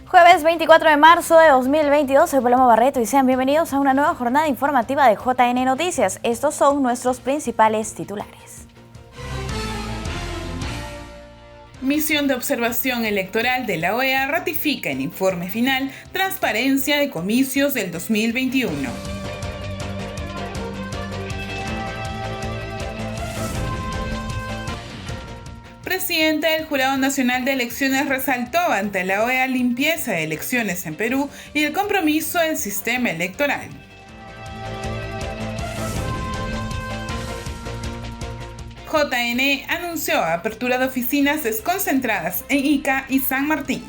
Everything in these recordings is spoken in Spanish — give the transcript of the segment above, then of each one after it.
Jueves 24 de marzo de 2022, soy Paloma Barreto y sean bienvenidos a una nueva jornada informativa de JN Noticias. Estos son nuestros principales titulares. Misión de observación electoral de la OEA ratifica en informe final transparencia de comicios del 2021. Presidente del Jurado Nacional de Elecciones resaltó ante la OEA limpieza de elecciones en Perú y el compromiso del sistema electoral. JN anunció apertura de oficinas desconcentradas en Ica y San Martín.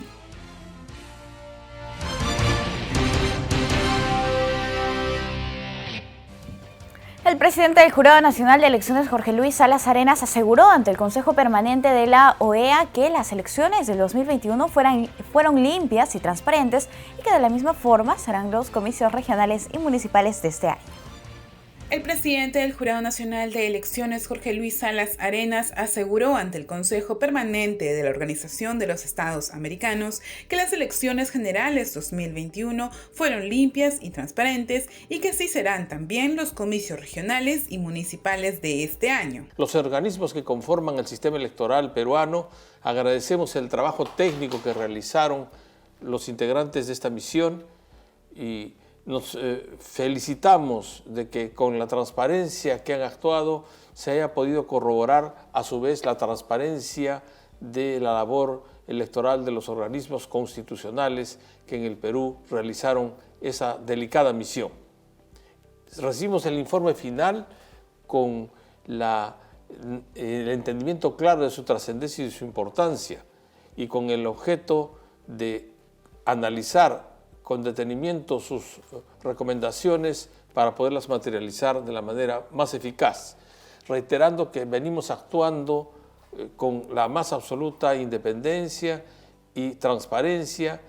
El presidente del Jurado Nacional de Elecciones, Jorge Luis Salas Arenas, aseguró ante el Consejo Permanente de la OEA que las elecciones del 2021 fueron limpias y transparentes y que de la misma forma serán los comicios regionales y municipales de este año. El presidente del Jurado Nacional de Elecciones, Jorge Luis Salas Arenas, aseguró ante el Consejo Permanente de la Organización de los Estados Americanos que las elecciones generales 2021 fueron limpias y transparentes y que así serán también los comicios regionales y municipales de este año. Los organismos que conforman el sistema electoral peruano, agradecemos el trabajo técnico que realizaron los integrantes de esta misión y nos felicitamos de que con la transparencia que han actuado se haya podido corroborar a su vez la transparencia de la labor electoral de los organismos constitucionales que en el Perú realizaron esa delicada misión. Recibimos el informe final con el entendimiento claro de su trascendencia y de su importancia y con el objeto de analizar con detenimiento sus recomendaciones para poderlas materializar de la manera más eficaz, reiterando que venimos actuando con la más absoluta independencia y transparencia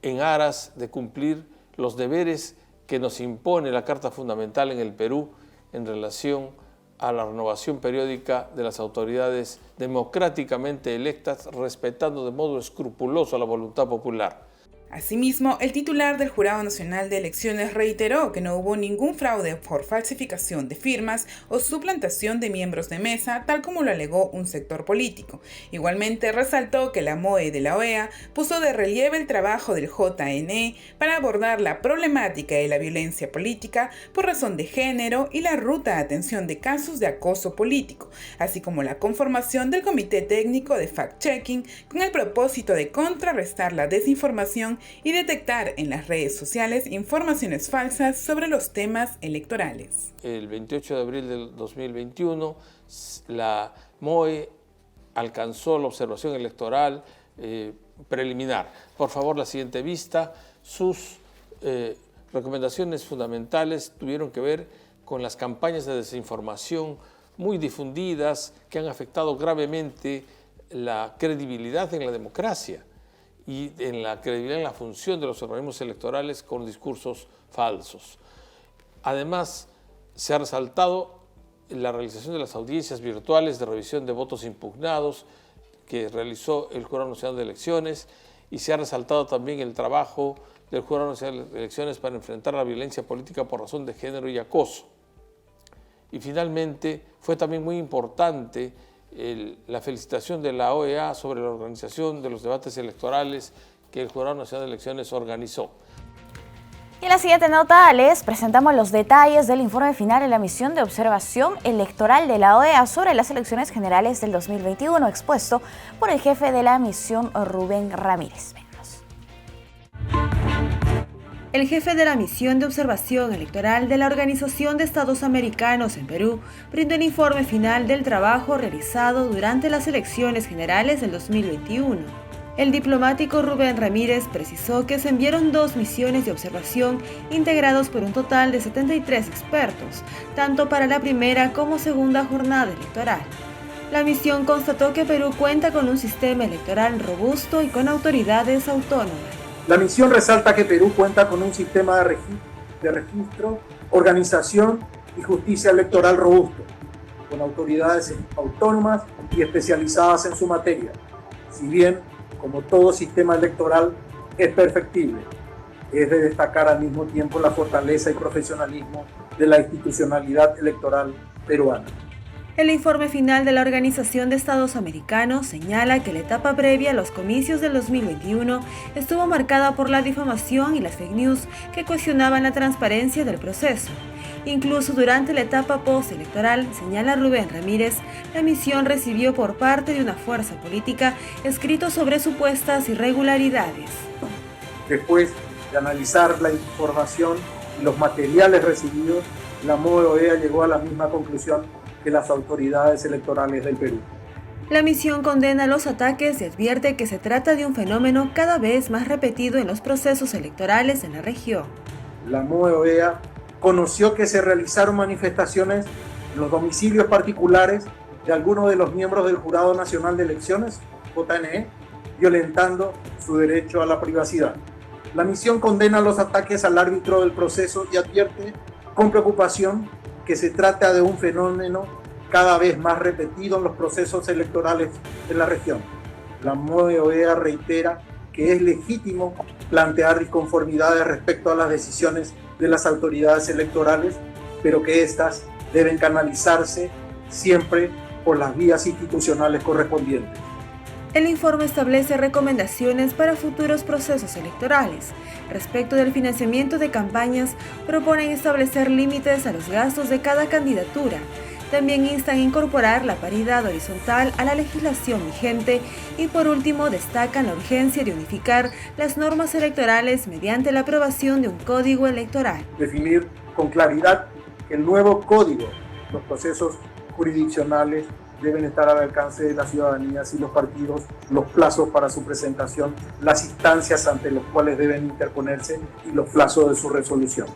en aras de cumplir los deberes que nos impone la Carta Fundamental en el Perú en relación a la renovación periódica de las autoridades democráticamente electas, respetando de modo escrupuloso la voluntad popular. Asimismo, el titular del Jurado Nacional de Elecciones reiteró que no hubo ningún fraude por falsificación de firmas o suplantación de miembros de mesa, tal como lo alegó un sector político. Igualmente, resaltó que la MOE de la OEA puso de relieve el trabajo del JN para abordar la problemática de la violencia política por razón de género y la ruta de atención de casos de acoso político, así como la conformación del Comité Técnico de Fact-Checking con el propósito de contrarrestar la desinformación y detectar en las redes sociales informaciones falsas sobre los temas electorales. El 28 de abril del 2021, la MOE alcanzó la observación electoral preliminar. Por favor, la siguiente vista. Sus recomendaciones fundamentales tuvieron que ver con las campañas de desinformación muy difundidas que han afectado gravemente la credibilidad en la democracia y en la credibilidad en la función de los organismos electorales con discursos falsos. Además, se ha resaltado la realización de las audiencias virtuales de revisión de votos impugnados que realizó el Jurado Nacional de Elecciones y se ha resaltado también el trabajo del Jurado Nacional de Elecciones para enfrentar la violencia política por razón de género y acoso. Y finalmente, fue también muy importante la felicitación de la OEA sobre la organización de los debates electorales que el Jurado Nacional de Elecciones organizó. Y en la siguiente nota les presentamos los detalles del informe final de la misión de observación electoral de la OEA sobre las elecciones generales del 2021, expuesto por el jefe de la misión, Rubén Ramírez. El jefe de la Misión de Observación Electoral de la Organización de Estados Americanos en Perú brindó el informe final del trabajo realizado durante las elecciones generales del 2021. El diplomático Rubén Ramírez precisó que se enviaron 2 misiones de observación integrados por un total de 73 expertos, tanto para la primera como segunda jornada electoral. La misión constató que Perú cuenta con un sistema electoral robusto y con autoridades autónomas. La misión resalta que Perú cuenta con un sistema de registro, organización y justicia electoral robusto, con autoridades autónomas y especializadas en su materia. Si bien, como todo sistema electoral, es perfectible. Es de destacar al mismo tiempo la fortaleza y profesionalismo de la institucionalidad electoral peruana. El informe final de la Organización de Estados Americanos señala que la etapa previa a los comicios del 2021 estuvo marcada por la difamación y las fake news que cuestionaban la transparencia del proceso. Incluso durante la etapa postelectoral, señala Rubén Ramírez, la misión recibió por parte de una fuerza política escritos sobre supuestas irregularidades. Después de analizar la información y los materiales recibidos, la MOE-OEA llegó a la misma conclusión que las autoridades electorales del Perú. La misión condena los ataques y advierte que se trata de un fenómeno cada vez más repetido en los procesos electorales en la región. La MOE-OEA conoció que se realizaron manifestaciones en los domicilios particulares de algunos de los miembros del Jurado Nacional de Elecciones, JNE, violentando su derecho a la privacidad. La misión condena los ataques al árbitro del proceso y advierte con preocupación que se trata de un fenómeno cada vez más repetido en los procesos electorales en la región. La MOE-OEA reitera que es legítimo plantear disconformidades respecto a las decisiones de las autoridades electorales, pero que éstas deben canalizarse siempre por las vías institucionales correspondientes. El informe establece recomendaciones para futuros procesos electorales. Respecto del financiamiento de campañas, proponen establecer límites a los gastos de cada candidatura. También instan a incorporar la paridad horizontal a la legislación vigente y por último destacan la urgencia de unificar las normas electorales mediante la aprobación de un código electoral. Definir con claridad que el nuevo código, los procesos jurisdiccionales deben estar al alcance de la ciudadanía y los partidos, los plazos para su presentación, las instancias ante las cuales deben interponerse y los plazos de su resolución.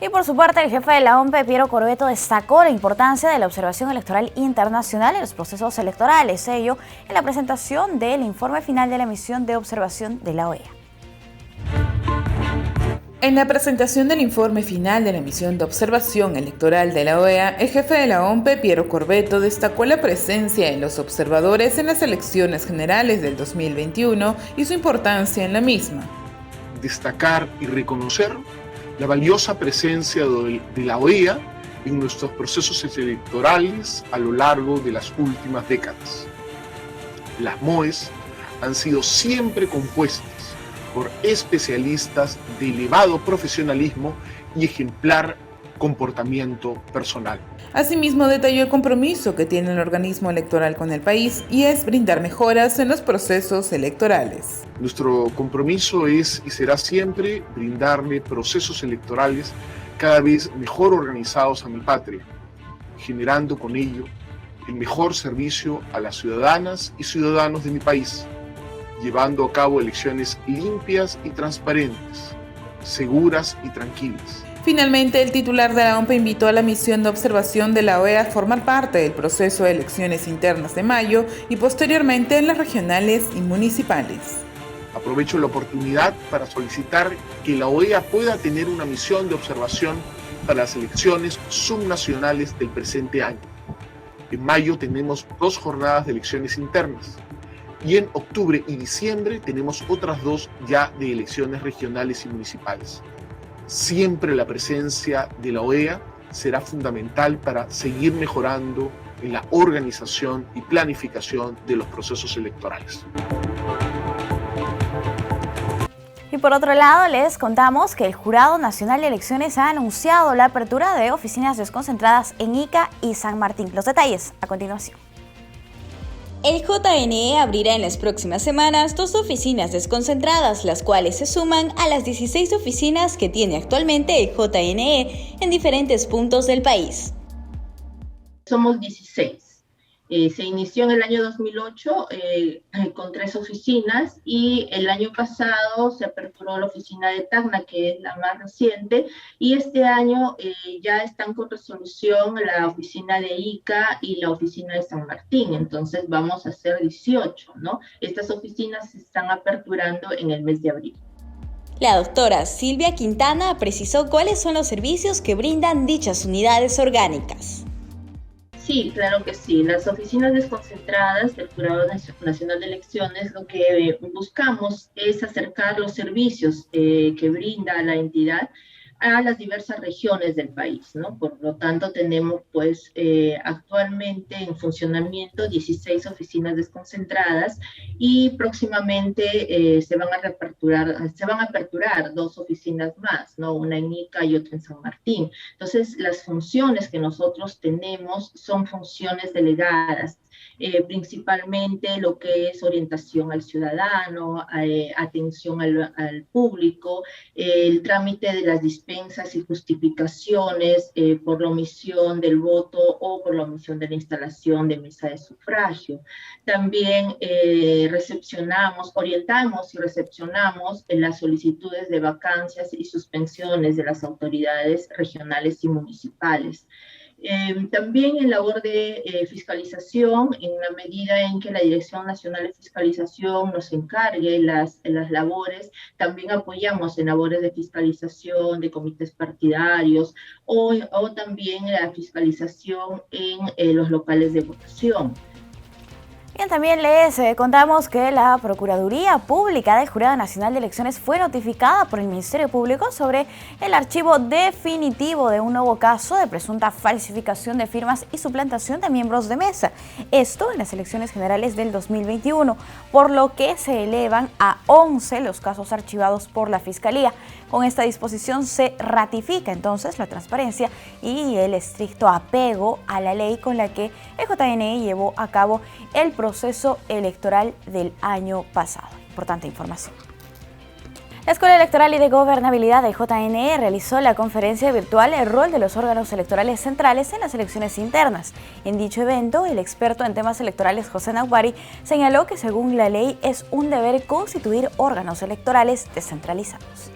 Y por su parte, el jefe de la OMPE, Piero Corvetto, destacó la importancia de la observación electoral internacional en los procesos electorales, ello en la presentación del informe final de la misión de observación de la OEA. En la presentación del informe final de la misión de observación electoral de la OEA, el jefe de la OMPE, Piero Corvetto, destacó la presencia de los observadores en las elecciones generales del 2021 y su importancia en la misma. Destacar y reconocer la valiosa presencia de la OEA en nuestros procesos electorales a lo largo de las últimas décadas. Las MOEs han sido siempre compuestas por especialistas de elevado profesionalismo y ejemplar comportamiento personal. Asimismo, detalló el compromiso que tiene el organismo electoral con el país y es brindar mejoras en los procesos electorales. Nuestro compromiso es y será siempre brindarle procesos electorales cada vez mejor organizados a mi patria, generando con ello el mejor servicio a las ciudadanas y ciudadanos de mi país, llevando a cabo elecciones limpias y transparentes, seguras y tranquilas. Finalmente, el titular de la OMPE invitó a la misión de observación de la OEA a formar parte del proceso de elecciones internas de mayo y posteriormente en las regionales y municipales. Aprovecho la oportunidad para solicitar que la OEA pueda tener una misión de observación para las elecciones subnacionales del presente año. En mayo tenemos 2 jornadas de elecciones internas y en octubre y diciembre tenemos otras 2 ya de elecciones regionales y municipales. Siempre la presencia de la OEA será fundamental para seguir mejorando en la organización y planificación de los procesos electorales. Y por otro lado, les contamos que el Jurado Nacional de Elecciones ha anunciado la apertura de oficinas desconcentradas en Ica y San Martín. Los detalles a continuación. El JNE abrirá en las próximas semanas 2 oficinas desconcentradas, las cuales se suman a las 16 oficinas que tiene actualmente el JNE en diferentes puntos del país. Somos 16. Se inició en el año 2008 con 3 oficinas y el año pasado se aperturó la oficina de Tacna, que es la más reciente, y este año ya están con resolución la oficina de Ica y la oficina de San Martín, entonces vamos a hacer 18, ¿no? Estas oficinas se están aperturando en el mes de abril. La doctora Silvia Quintana precisó cuáles son los servicios que brindan dichas unidades orgánicas. Sí, claro que sí. Las oficinas desconcentradas del Jurado Nacional de Elecciones, lo que buscamos es acercar los servicios que brinda la entidad a las diversas regiones del país, ¿no? Por lo tanto, tenemos pues actualmente en funcionamiento 16 oficinas desconcentradas y próximamente se van a aperturar 2 oficinas más, ¿no? Una en Ica y otra en San Martín. Entonces, las funciones que nosotros tenemos son funciones delegadas, principalmente lo que es orientación al ciudadano, atención al público, el trámite de las dispensas y justificaciones por la omisión del voto o por la omisión de la instalación de mesa de sufragio. También orientamos y recepcionamos las solicitudes de vacancias y suspensiones de las autoridades regionales y municipales. También en labor de fiscalización, en la medida en que la Dirección Nacional de Fiscalización nos encargue las labores, también apoyamos en labores de fiscalización de comités partidarios o también la fiscalización en los locales de votación. Bien, también les contamos que la Procuraduría Pública del Jurado Nacional de Elecciones fue notificada por el Ministerio Público sobre el archivo definitivo de un nuevo caso de presunta falsificación de firmas y suplantación de miembros de mesa. Esto en las elecciones generales del 2021, por lo que se elevan a 11 los casos archivados por la Fiscalía. Con esta disposición se ratifica entonces la transparencia y el estricto apego a la ley con la que el JNE llevó a cabo el proceso electoral del año pasado. Importante información. La Escuela Electoral y de Gobernabilidad del JNE realizó la conferencia virtual El rol de los órganos electorales centrales en las elecciones internas. En dicho evento, el experto en temas electorales José Naupari señaló que según la ley es un deber constituir órganos electorales descentralizados.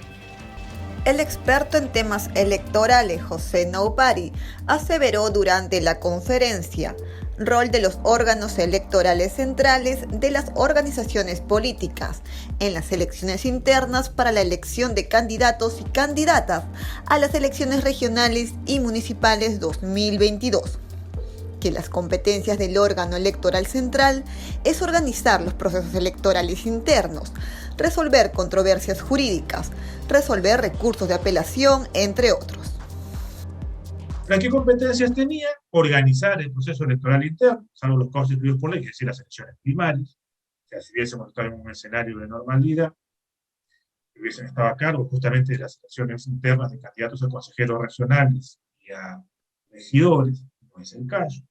El experto en temas electorales José Naupari aseveró durante la conferencia rol de los órganos electorales centrales de las organizaciones políticas en las elecciones internas para la elección de candidatos y candidatas a las elecciones regionales y municipales 2022. Que las competencias del órgano electoral central es organizar los procesos electorales internos, resolver controversias jurídicas, resolver recursos de apelación, entre otros. ¿Qué competencias tenía? Organizar el proceso electoral interno, salvo los casos instituidos por ley, es decir, las elecciones primarias. O sea, si hubiésemos estado en un escenario de normalidad, hubiesen estado a cargo justamente de las elecciones internas de candidatos a consejeros regionales y a regidores, no es el caso.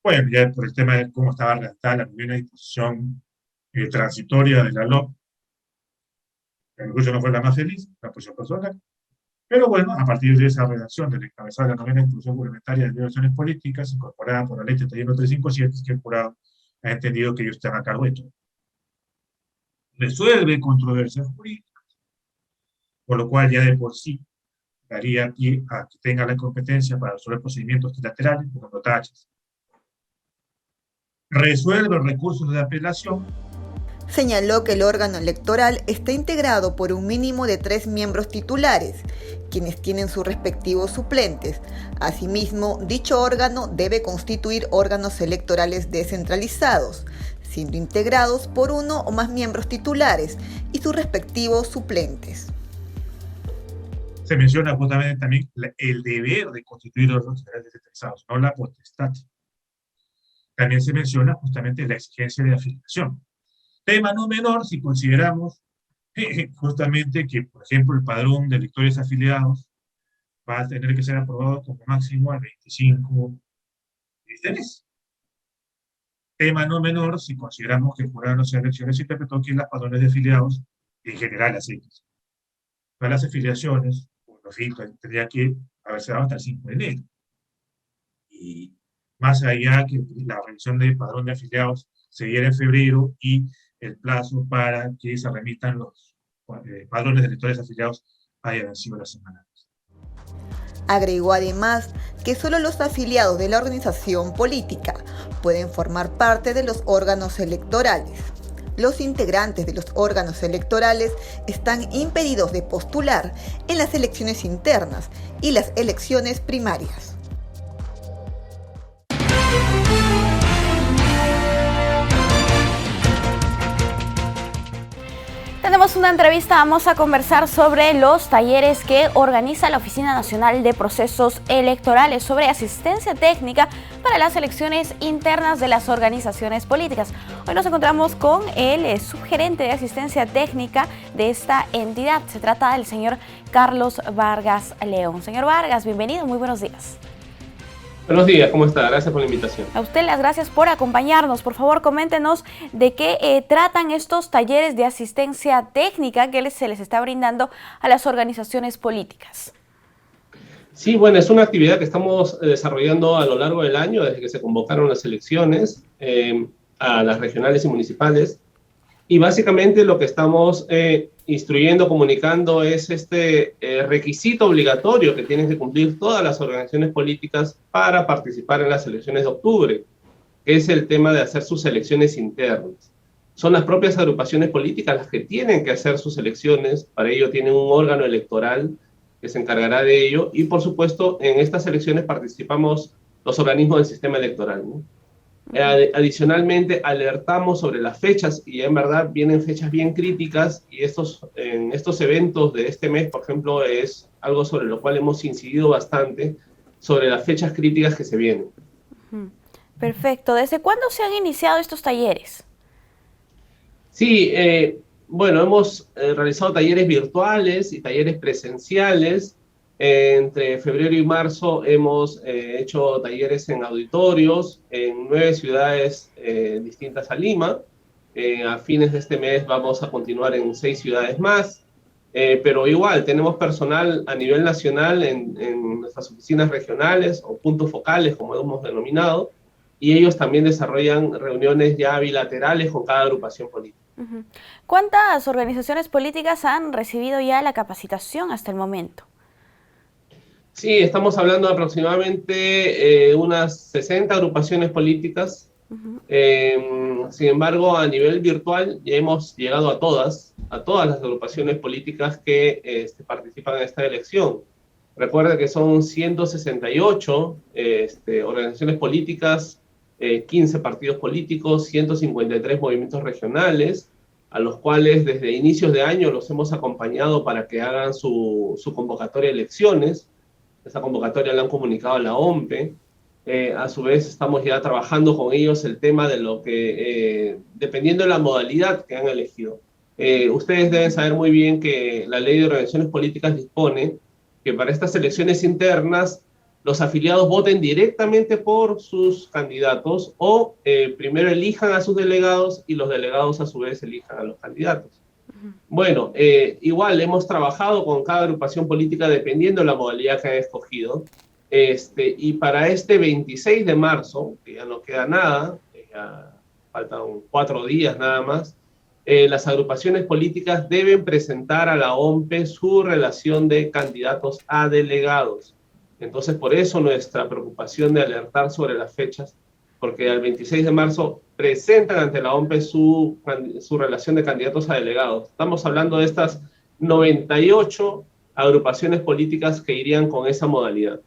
Bueno, ya por el tema de cómo estaba redactada la primera disposición transitoria de la LOP, el juicio no fue la más feliz, la posición personal, pero bueno, a partir de esa redacción del encabezado de la novena disposición complementaria de elecciones políticas, incorporada por la ley 31357, es que el jurado ha entendido que ellos están a cargo de todo. Resuelve controversias jurídicas, por lo cual ya de por sí daría pie a que tenga la competencia para resolver procedimientos trilaterales, como los tachas. Resuelve recursos de apelación. Señaló que el órgano electoral está integrado por un mínimo de 3 miembros titulares, quienes tienen sus respectivos suplentes. Asimismo, dicho órgano debe constituir órganos electorales descentralizados, siendo integrados por 1 o más miembros titulares y sus respectivos suplentes. Se menciona justamente también el deber de constituir órganos electorales descentralizados, no la potestad. También se menciona justamente la exigencia de afiliación. Tema no menor si consideramos justamente que, por ejemplo, el padrón de electores afiliados va a tener que ser aprobado como máximo al 25 de este mes. Tema no menor si consideramos que el Jurado Nacional de Elecciones interpretó que las padrones de afiliados, en general las X, todas las afiliaciones, los filtros, tendría que haberse dado hasta el 5 de enero. Y más allá que la revisión del padrón de afiliados se diera en febrero y el plazo para que se remitan los padrones de electores afiliados haya vencido la semana. Agregó además que solo los afiliados de la organización política pueden formar parte de los órganos electorales. Los integrantes de los órganos electorales están impedidos de postular en las elecciones internas y las elecciones primarias. Tenemos una entrevista, vamos a conversar sobre los talleres que organiza la Oficina Nacional de Procesos Electorales sobre asistencia técnica para las elecciones internas de las organizaciones políticas. Hoy nos encontramos con el subgerente de asistencia técnica de esta entidad. Se trata del señor Carlos Vargas León. Señor Vargas, bienvenido, muy buenos días. Buenos días, ¿cómo está? Gracias por la invitación. A usted las gracias por acompañarnos. Por favor, coméntenos de qué tratan estos talleres de asistencia técnica que se les está brindando a las organizaciones políticas. Sí, bueno, es una actividad que estamos desarrollando a lo largo del año, desde que se convocaron las elecciones a las regionales y municipales. Y básicamente lo que estamos instruyendo, comunicando es este requisito obligatorio que tienen que cumplir todas las organizaciones políticas para participar en las elecciones de octubre, que es el tema de hacer sus elecciones internas. Son las propias agrupaciones políticas las que tienen que hacer sus elecciones, para ello tienen un órgano electoral que se encargará de ello, y por supuesto en estas elecciones participamos los organismos del sistema electoral, ¿no? Adicionalmente, alertamos sobre las fechas, y en verdad vienen fechas bien críticas, y en estos eventos de este mes, por ejemplo, es algo sobre lo cual hemos incidido bastante, sobre las fechas críticas que se vienen. Perfecto. ¿Desde cuándo se han iniciado estos talleres? Sí, bueno, hemos realizado talleres virtuales y talleres presenciales. Entre febrero y marzo hemos hecho talleres en auditorios en 9 ciudades distintas a Lima. A fines de este mes vamos a continuar en 6 ciudades más. Pero igual, tenemos personal a nivel nacional en nuestras oficinas regionales o puntos focales, como hemos denominado, y ellos también desarrollan reuniones ya bilaterales con cada agrupación política. ¿Cuántas organizaciones políticas han recibido ya la capacitación hasta el momento? Sí, estamos hablando de aproximadamente unas 60 agrupaciones políticas. Sin embargo, a nivel virtual ya hemos llegado a todas las agrupaciones políticas que participan en esta elección. Recuerda que son 168 organizaciones políticas, 15 partidos políticos, 153 movimientos regionales, a los cuales desde inicios de año los hemos acompañado para que hagan su convocatoria de elecciones. Esa convocatoria la han comunicado a la OMPE. A su vez, estamos ya trabajando con ellos el tema de lo que, dependiendo de la modalidad que han elegido. Ustedes deben saber muy bien que la Ley de Organizaciones Políticas dispone que para estas elecciones internas los afiliados voten directamente por sus candidatos o primero elijan a sus delegados y los delegados a su vez elijan a los candidatos. Bueno, igual hemos trabajado con cada agrupación política dependiendo de la modalidad que han escogido. Y para este 26 de marzo, que ya no queda nada, ya faltan 4 días nada más, las agrupaciones políticas deben presentar a la OMPE su relación de candidatos a delegados. Entonces, por eso nuestra preocupación de alertar sobre las fechas, porque al 26 de marzo presentan ante la OMPE su relación de candidatos a delegados. Estamos hablando de estas 98 agrupaciones políticas que irían con esa modalidad.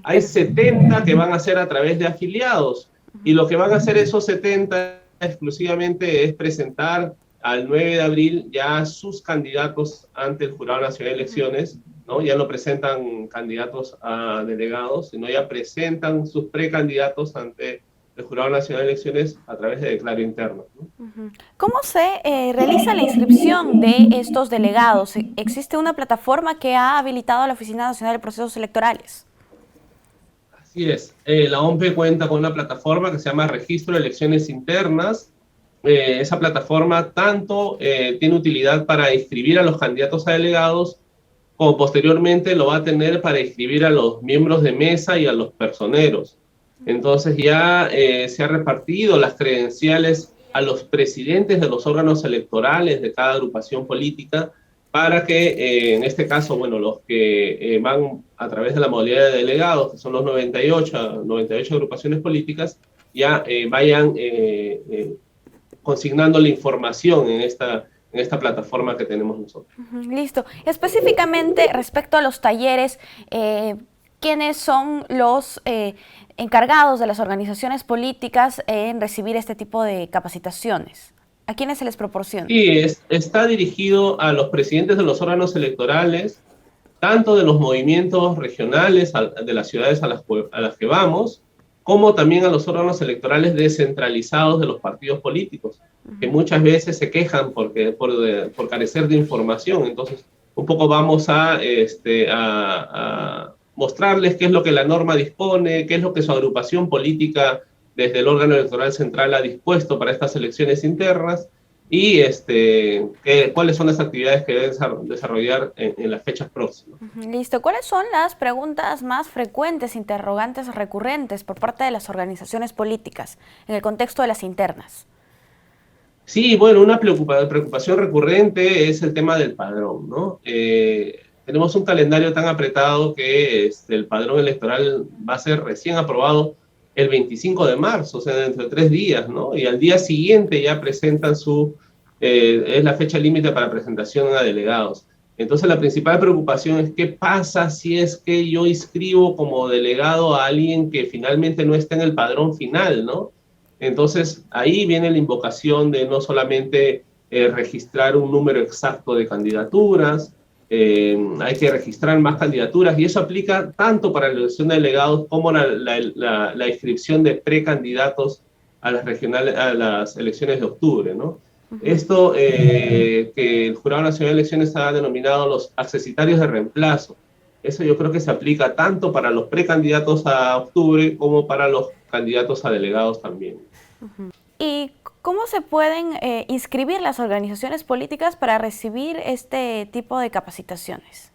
Hay 70 que van a ser a través de afiliados, y lo que van a hacer esos 70 exclusivamente es presentar al 9 de abril ya sus candidatos ante el Jurado Nacional de Elecciones, ¿no? Ya no presentan candidatos a delegados, sino ya presentan sus precandidatos ante el Jurado Nacional de Elecciones a través de declaro interno, ¿no? ¿Cómo se realiza la inscripción de estos delegados? ¿Existe una plataforma que ha habilitado a la Oficina Nacional de Procesos Electorales? Así es. La OMPE cuenta con una plataforma que se llama Registro de Elecciones Internas. Esa plataforma tanto tiene utilidad para inscribir a los candidatos a delegados, como posteriormente lo va a tener para inscribir a los miembros de mesa y a los personeros. Entonces ya se ha repartido las credenciales a los presidentes de los órganos electorales de cada agrupación política para que, en este caso, bueno, los que van a través de la modalidad de delegados, que son los 98 agrupaciones políticas, ya vayan consignando la información en esta plataforma que tenemos nosotros. Listo. Específicamente respecto a los talleres, ¿quiénes son los encargados de las organizaciones políticas en recibir este tipo de capacitaciones? ¿A quiénes se les proporciona? Sí, está dirigido a los presidentes de los órganos electorales, tanto de los movimientos regionales de las ciudades a las que vamos, como también a los órganos electorales descentralizados de los partidos políticos, que muchas veces se quejan por carecer de información. Entonces, un poco vamos a mostrarles qué es lo que la norma dispone, qué es lo que su agrupación política desde el órgano electoral central ha dispuesto para estas elecciones internas y cuáles son las actividades que deben desarrollar en las fechas próximas. Listo. ¿Cuáles son las preguntas más frecuentes, interrogantes recurrentes por parte de las organizaciones políticas en el contexto de las internas? Sí, bueno, una preocupación recurrente es el tema del padrón, ¿no? Tenemos un calendario tan apretado que el padrón electoral va a ser recién aprobado el 25 de marzo, o sea, dentro de 3 días, ¿no? Y al día siguiente ya presentan es la fecha límite para presentación a delegados. Entonces, la principal preocupación es qué pasa si es que yo inscribo como delegado a alguien que finalmente no está en el padrón final, ¿no? Entonces, ahí viene la invocación de no solamente registrar un número exacto de candidaturas, hay que registrar más candidaturas, y eso aplica tanto para la elección de delegados como la inscripción de precandidatos a las elecciones de octubre, ¿no? Esto que el Jurado Nacional de Elecciones ha denominado los accesitarios de reemplazo. Eso yo creo que se aplica tanto para los precandidatos a octubre como para los candidatos a delegados también. ¿Y cómo se pueden inscribir las organizaciones políticas para recibir este tipo de capacitaciones?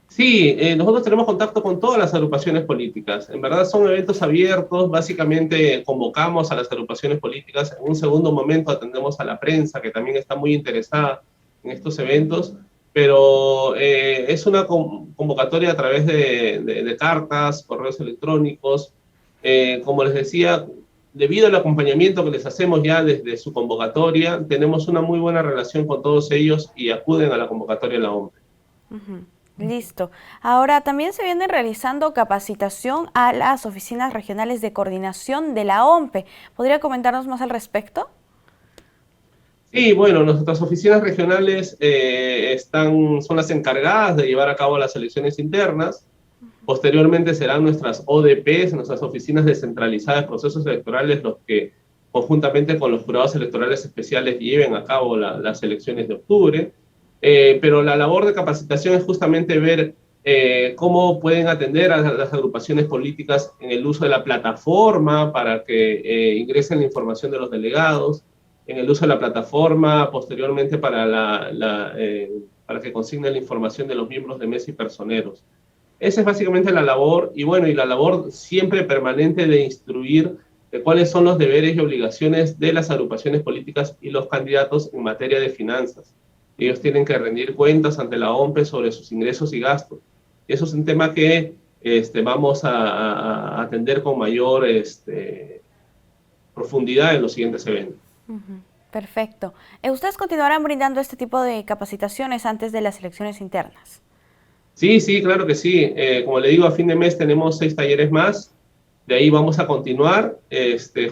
Sí, nosotros tenemos contacto con todas las agrupaciones políticas. En verdad son eventos abiertos, básicamente convocamos a las agrupaciones políticas. En un segundo momento atendemos a la prensa, que también está muy interesada en estos eventos, pero es una convocatoria a través de cartas, correos electrónicos. Como les decía, debido al acompañamiento que les hacemos ya desde su convocatoria, tenemos una muy buena relación con todos ellos y acuden a la convocatoria de la OMPE. Listo. Ahora, también se viene realizando capacitación a las oficinas regionales de coordinación de la OMPE. ¿Podría comentarnos más al respecto? Sí, bueno, nuestras oficinas regionales son las encargadas de llevar a cabo las elecciones internas. Posteriormente serán nuestras ODPs, nuestras oficinas descentralizadas de procesos electorales, los que conjuntamente con los jurados electorales especiales lleven a cabo las elecciones de octubre. Pero la labor de capacitación es justamente ver cómo pueden atender a las agrupaciones políticas en el uso de la plataforma para que ingresen la información de los delegados, en el uso de la plataforma posteriormente para que consignen la información de los miembros de mesa y personeros. Esa es básicamente la labor, y bueno, y la labor siempre permanente de instruir de cuáles son los deberes y obligaciones de las agrupaciones políticas y los candidatos en materia de finanzas. Ellos tienen que rendir cuentas ante la OMPE sobre sus ingresos y gastos. Y eso es un tema que vamos a atender con mayor profundidad en los siguientes eventos. Perfecto. ¿Ustedes continuarán brindando este tipo de capacitaciones antes de las elecciones internas? Sí, claro que sí. Como le digo, a fin de mes tenemos 6 talleres más. De ahí vamos a continuar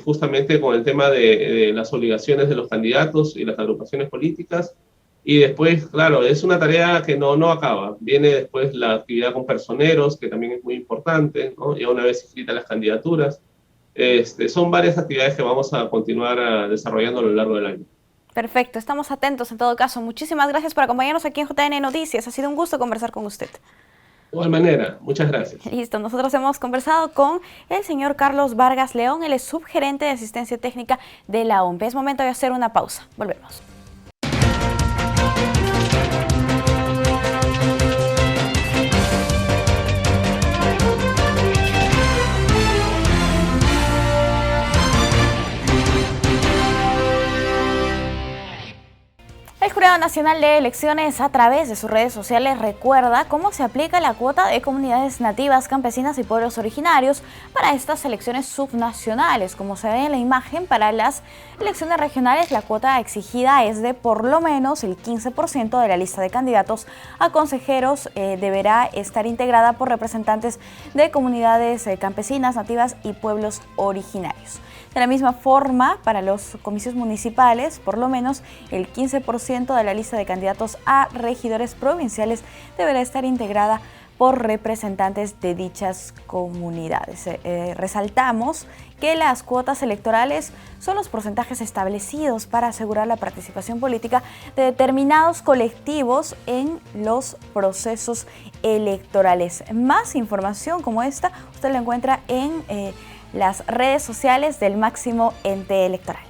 justamente con el tema de las obligaciones de los candidatos y las agrupaciones políticas. Y después, claro, es una tarea que no acaba. Viene después la actividad con personeros, que también es muy importante, ¿no? Y una vez inscritas las candidaturas. Son varias actividades que vamos a continuar desarrollando a lo largo del año. Perfecto, estamos atentos en todo caso. Muchísimas gracias por acompañarnos aquí en JN Noticias. Ha sido un gusto conversar con usted. De igual manera, muchas gracias. Listo, nosotros hemos conversado con el señor Carlos Vargas León, él es subgerente de asistencia técnica de la OMPE. Es momento de hacer una pausa. Volvemos. El Jurado Nacional de Elecciones, a través de sus redes sociales, recuerda cómo se aplica la cuota de comunidades nativas, campesinas y pueblos originarios para estas elecciones subnacionales. Como se ve en la imagen, para las elecciones regionales la cuota exigida es de por lo menos el 15% de la lista de candidatos a consejeros. Deberá estar integrada por representantes de comunidades campesinas, nativas y pueblos originarios. De la misma forma, para los comicios municipales, por lo menos el 15% de la lista de candidatos a regidores provinciales deberá estar integrada por representantes de dichas comunidades. Resaltamos que las cuotas electorales son los porcentajes establecidos para asegurar la participación política de determinados colectivos en los procesos electorales. Más información como esta usted la encuentra en las redes sociales del máximo ente electoral.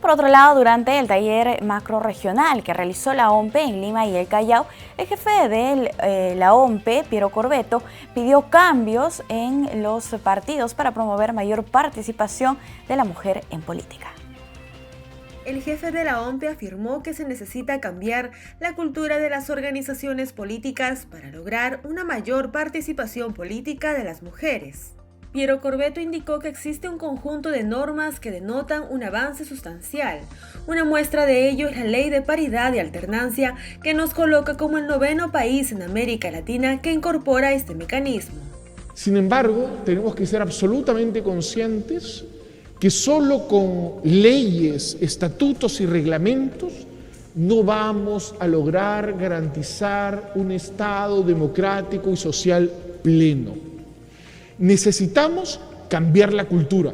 Por otro lado, durante el taller macrorregional que realizó la OMPE en Lima y el Callao, el jefe de la OMPE, Piero Corbeto, pidió cambios en los partidos para promover mayor participación de la mujer en política. El jefe de la OMPE afirmó que se necesita cambiar la cultura de las organizaciones políticas para lograr una mayor participación política de las mujeres. Piero Corbeto indicó que existe un conjunto de normas que denotan un avance sustancial. Una muestra de ello es la Ley de Paridad y Alternancia, que nos coloca como el 9º país en América Latina que incorpora este mecanismo. Sin embargo, tenemos que ser absolutamente conscientes que solo con leyes, estatutos y reglamentos no vamos a lograr garantizar un Estado democrático y social pleno. Necesitamos cambiar la cultura.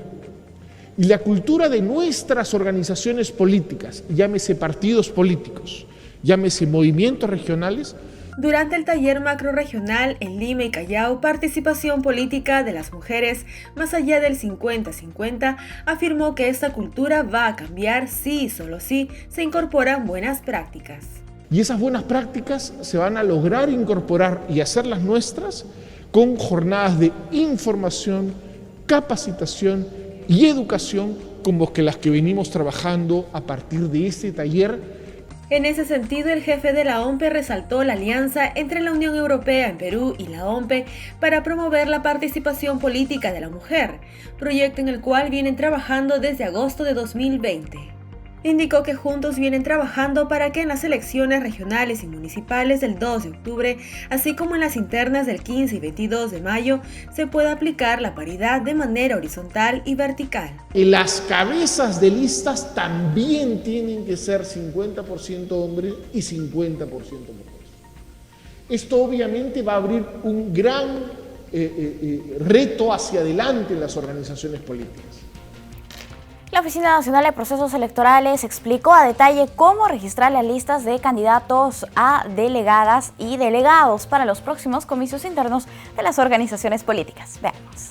Y la cultura de nuestras organizaciones políticas, llámese partidos políticos, llámese movimientos regionales. Durante el taller macrorregional en Lima y Callao, participación política de las mujeres más allá del 50-50, afirmó que esta cultura va a cambiar si y solo si se incorporan buenas prácticas. Y esas buenas prácticas se van a lograr incorporar y hacerlas nuestras con jornadas de información, capacitación y educación como las que venimos trabajando a partir de este taller. En ese sentido, el jefe de la OMPE resaltó la alianza entre la Unión Europea en Perú y la OMPE para promover la participación política de la mujer, proyecto en el cual vienen trabajando desde agosto de 2020. Indicó que juntos vienen trabajando para que en las elecciones regionales y municipales del 2 de octubre, así como en las internas del 15 y 22 de mayo, se pueda aplicar la paridad de manera horizontal y vertical. Las cabezas de listas también tienen que ser 50% hombres y 50% mujeres. Esto obviamente va a abrir un gran reto hacia adelante en las organizaciones políticas. La Oficina Nacional de Procesos Electorales explicó a detalle cómo registrar las listas de candidatos a delegadas y delegados para los próximos comicios internos de las organizaciones políticas. Veamos.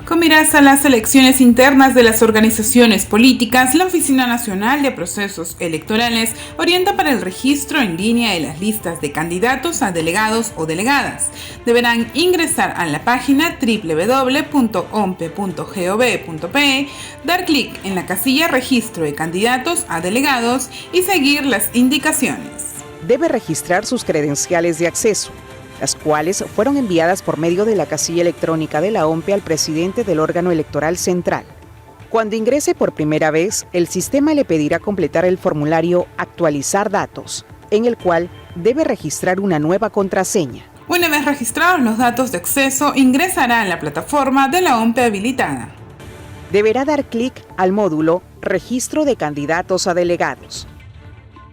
Con miras a las elecciones internas de las organizaciones políticas, la Oficina Nacional de Procesos Electorales orienta para el registro en línea de las listas de candidatos a delegados o delegadas. Deberán ingresar a la página www.ompe.gov.pe, dar clic en la casilla Registro de candidatos a delegados y seguir las indicaciones. Debe registrar sus credenciales de acceso, las cuales fueron enviadas por medio de la casilla electrónica de la OMPE al presidente del órgano electoral central. Cuando ingrese por primera vez, el sistema le pedirá completar el formulario Actualizar datos, en el cual debe registrar una nueva contraseña. Una vez registrados los datos de acceso, ingresará a la plataforma de la OMPE habilitada. Deberá dar clic al módulo Registro de candidatos a delegados.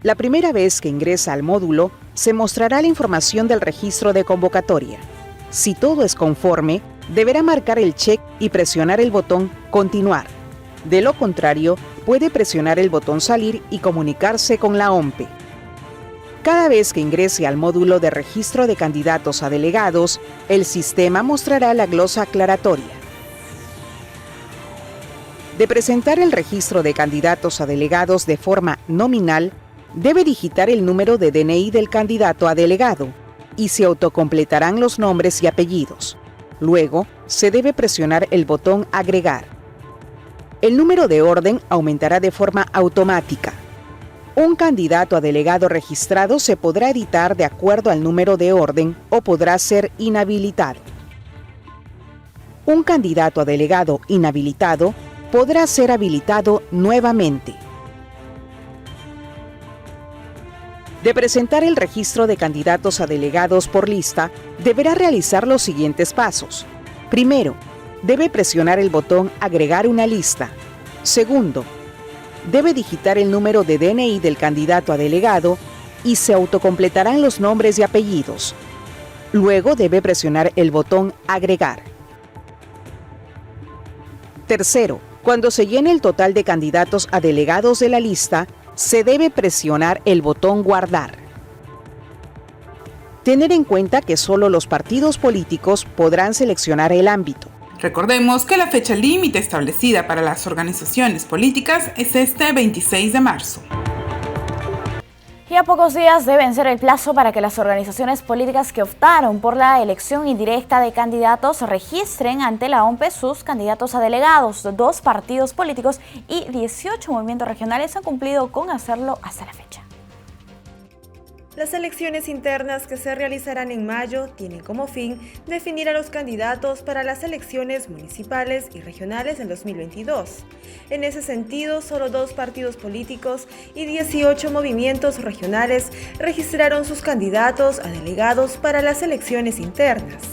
La primera vez que ingresa al módulo, se mostrará la información del registro de convocatoria. Si todo es conforme, deberá marcar el check y presionar el botón Continuar. De lo contrario, puede presionar el botón Salir y comunicarse con la OMPE. Cada vez que ingrese al módulo de registro de candidatos a delegados, el sistema mostrará la glosa aclaratoria. De presentar el registro de candidatos a delegados de forma nominal, debe digitar el número de DNI del candidato a delegado y se autocompletarán los nombres y apellidos. Luego, se debe presionar el botón Agregar. El número de orden aumentará de forma automática. Un candidato a delegado registrado se podrá editar de acuerdo al número de orden o podrá ser inhabilitado. Un candidato a delegado inhabilitado podrá ser habilitado nuevamente. De presentar el registro de candidatos a delegados por lista, deberá realizar los siguientes pasos. Primero, debe presionar el botón Agregar una lista. Segundo, debe digitar el número de DNI del candidato a delegado y se autocompletarán los nombres y apellidos. Luego debe presionar el botón Agregar. Tercero, cuando se llene el total de candidatos a delegados de la lista, se debe presionar el botón Guardar. Tener en cuenta que solo los partidos políticos podrán seleccionar el ámbito. Recordemos que la fecha límite establecida para las organizaciones políticas es este 26 de marzo. Y a pocos días de vencer el plazo para que las organizaciones políticas que optaron por la elección indirecta de candidatos registren ante la OMPE sus candidatos a delegados. 2 partidos políticos y 18 movimientos regionales han cumplido con hacerlo hasta la fecha. Las elecciones internas que se realizarán en mayo tienen como fin definir a los candidatos para las elecciones municipales y regionales del 2022. En ese sentido, solo 2 partidos políticos y 18 movimientos regionales registraron sus candidatos a delegados para las elecciones internas.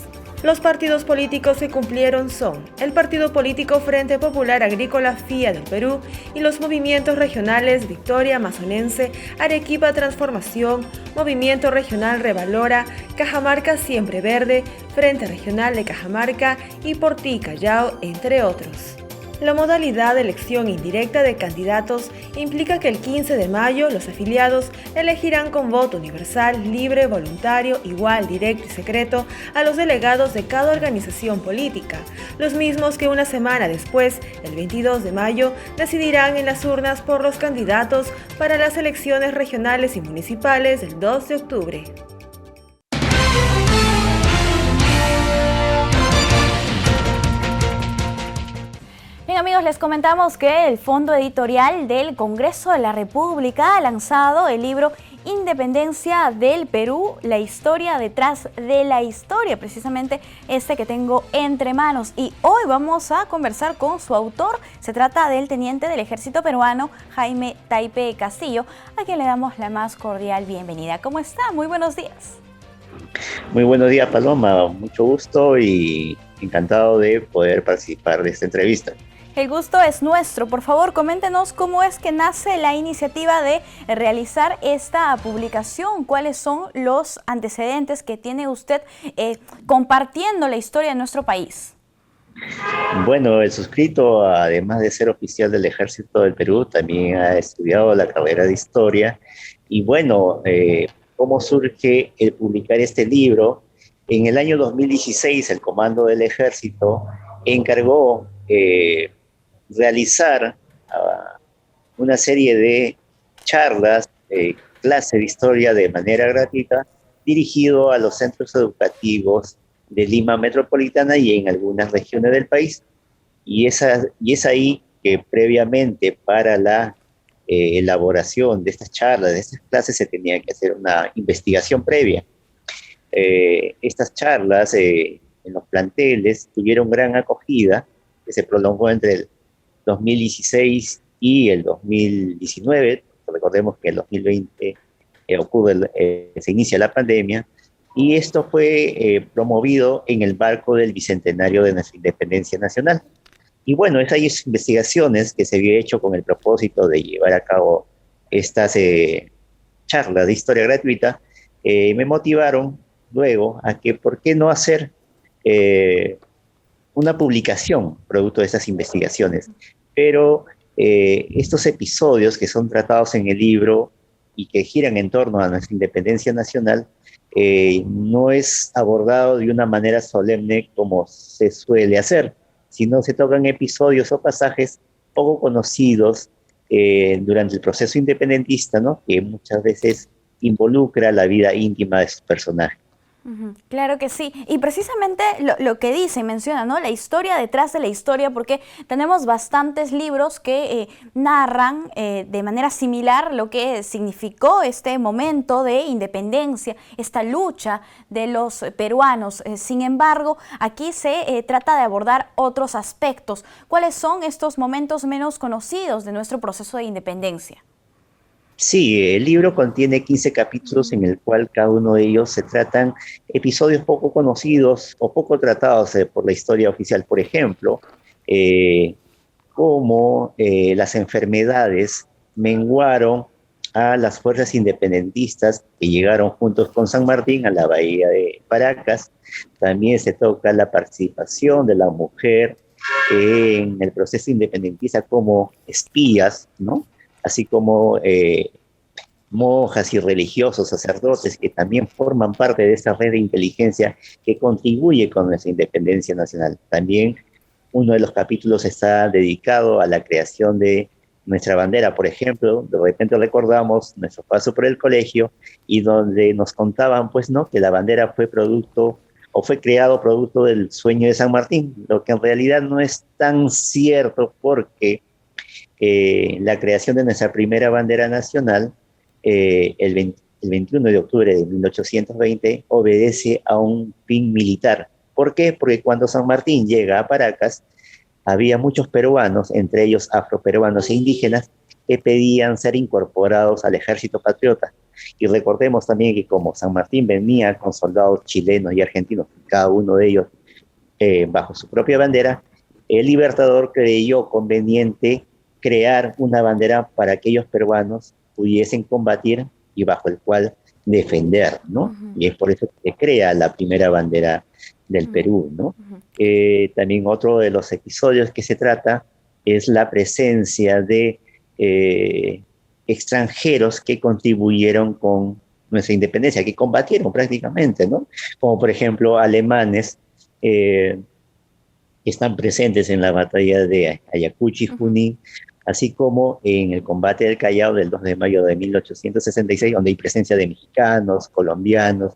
Los partidos políticos que cumplieron son el Partido Político Frente Popular Agrícola FIA del Perú y los movimientos regionales Victoria Amazonense, Arequipa Transformación, Movimiento Regional Revalora, Cajamarca Siempre Verde, Frente Regional de Cajamarca y Por Ti Callao, entre otros. La modalidad de elección indirecta de candidatos implica que el 15 de mayo los afiliados elegirán con voto universal, libre, voluntario, igual, directo y secreto a los delegados de cada organización política, los mismos que una semana después, el 22 de mayo, decidirán en las urnas por los candidatos para las elecciones regionales y municipales del 2 de octubre. Bien amigos, les comentamos que el Fondo Editorial del Congreso de la República ha lanzado el libro Independencia del Perú, la historia detrás de la historia, precisamente este que tengo entre manos. Y hoy vamos a conversar con su autor. Se trata del teniente del Ejército Peruano, Jaime Taipe Castillo, a quien le damos la más cordial bienvenida. ¿Cómo está? Muy buenos días. Muy buenos días, Paloma. Mucho gusto y encantado de poder participar de esta entrevista. El gusto es nuestro. Por favor, coméntenos cómo es que nace la iniciativa de realizar esta publicación. ¿Cuáles son los antecedentes que tiene usted compartiendo la historia de nuestro país? Bueno, el suscrito, además de ser oficial del Ejército del Perú, también ha estudiado la carrera de Historia. Y bueno, ¿cómo surge el publicar este libro? En el año 2016, el Comando del Ejército encargó realizar una serie de charlas, clase de historia de manera gratuita, dirigido a los centros educativos de Lima Metropolitana y en algunas regiones del país. Y es ahí que previamente para la elaboración de estas charlas, de estas clases, se tenía que hacer una investigación previa. Estas charlas en los planteles tuvieron gran acogida, que se prolongó entre el 2016 y el 2019. Recordemos que en el 2020 se inicia la pandemia, y esto fue promovido en el marco del bicentenario de nuestra independencia nacional. Y bueno, esas investigaciones que se había hecho con el propósito de llevar a cabo estas charlas de historia gratuita, me motivaron luego a que, ¿por qué no hacer una publicación producto de esas investigaciones? Pero estos episodios que son tratados en el libro y que giran en torno a nuestra independencia nacional, no es abordado de una manera solemne como se suele hacer, sino se tocan episodios o pasajes poco conocidos durante el proceso independentista, ¿no?, que muchas veces involucra la vida íntima de sus personajes. Claro que sí, y precisamente lo que dice y menciona, ¿no? La historia detrás de la historia, porque tenemos bastantes libros que narran de manera similar lo que significó este momento de independencia, esta lucha de los peruanos. Sin embargo, aquí se trata de abordar otros aspectos. ¿Cuáles son estos momentos menos conocidos de nuestro proceso de independencia? Sí, el libro contiene 15 capítulos en el cual cada uno de ellos se tratan episodios poco conocidos o poco tratados por la historia oficial. Por ejemplo, cómo las enfermedades menguaron a las fuerzas independentistas que llegaron juntos con San Martín a la bahía de Paracas. También se toca la participación de la mujer en el proceso independentista como espías, ¿no? Así como monjas y religiosos, sacerdotes, que también forman parte de esta red de inteligencia que contribuye con nuestra independencia nacional. También uno de los capítulos está dedicado a la creación de nuestra bandera, por ejemplo. De repente recordamos nuestro paso por el colegio y donde nos contaban, pues, ¿no?, que la bandera fue producto o fue creado producto del sueño de San Martín, lo que en realidad no es tan cierto, porque la creación de nuestra primera bandera nacional, el 21 de octubre de 1820, obedece a un fin militar. ¿Por qué? Porque cuando San Martín llega a Paracas, había muchos peruanos, entre ellos afroperuanos e indígenas, que pedían ser incorporados al ejército patriota. Y recordemos también que como San Martín venía con soldados chilenos y argentinos, cada uno de ellos bajo su propia bandera, el Libertador creyó conveniente crear una bandera para que aquellos peruanos pudiesen combatir y bajo el cual defender, ¿no? Y es por eso que se crea la primera bandera del Perú, ¿no? También otro de los episodios que se trata es la presencia de extranjeros que contribuyeron con nuestra independencia, que combatieron prácticamente, ¿no? Como por ejemplo alemanes que están presentes en la batalla de Ayacucho y Junín, así como en el combate del Callao del 2 de mayo de 1866, donde hay presencia de mexicanos, colombianos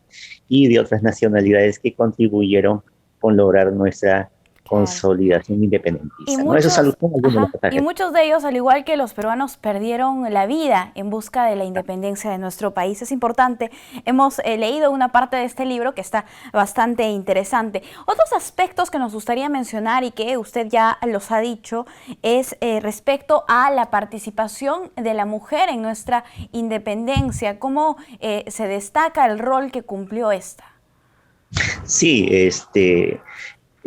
y de otras nacionalidades que contribuyeron con lograr nuestra consolidación independentista, ¿no? Eso es algunos de los pasajes. Y muchos de ellos, al igual que los peruanos, perdieron la vida en busca de la independencia de nuestro país. Es importante. Hemos leído una parte de este libro que está bastante interesante. Otros aspectos que nos gustaría mencionar y que usted ya los ha dicho es respecto a la participación de la mujer en nuestra independencia. ¿Cómo se destaca el rol que cumplió esta? Sí,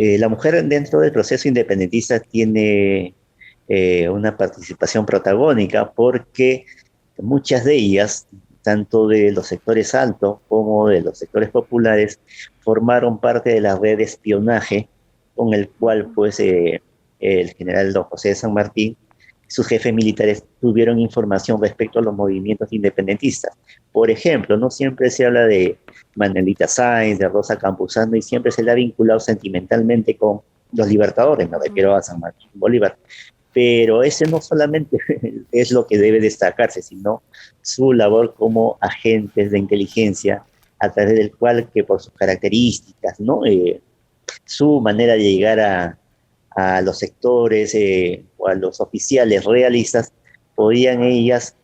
la mujer dentro del proceso independentista tiene una participación protagónica, porque muchas de ellas, tanto de los sectores altos como de los sectores populares, formaron parte de la red de espionaje con el cual pues, el general don José de San Martín y sus jefes militares tuvieron información respecto a los movimientos independentistas. Por ejemplo, no siempre se habla de Manuelita Sáenz, de Rosa Campuzano, y siempre se le ha vinculado sentimentalmente con los libertadores, me refiero a San Martín Bolívar. Pero ese no solamente es lo que debe destacarse, sino su labor como agentes de inteligencia, a través del cual, que por sus características, ¿no?, su manera de llegar a los sectores o a los oficiales realistas, podían ellas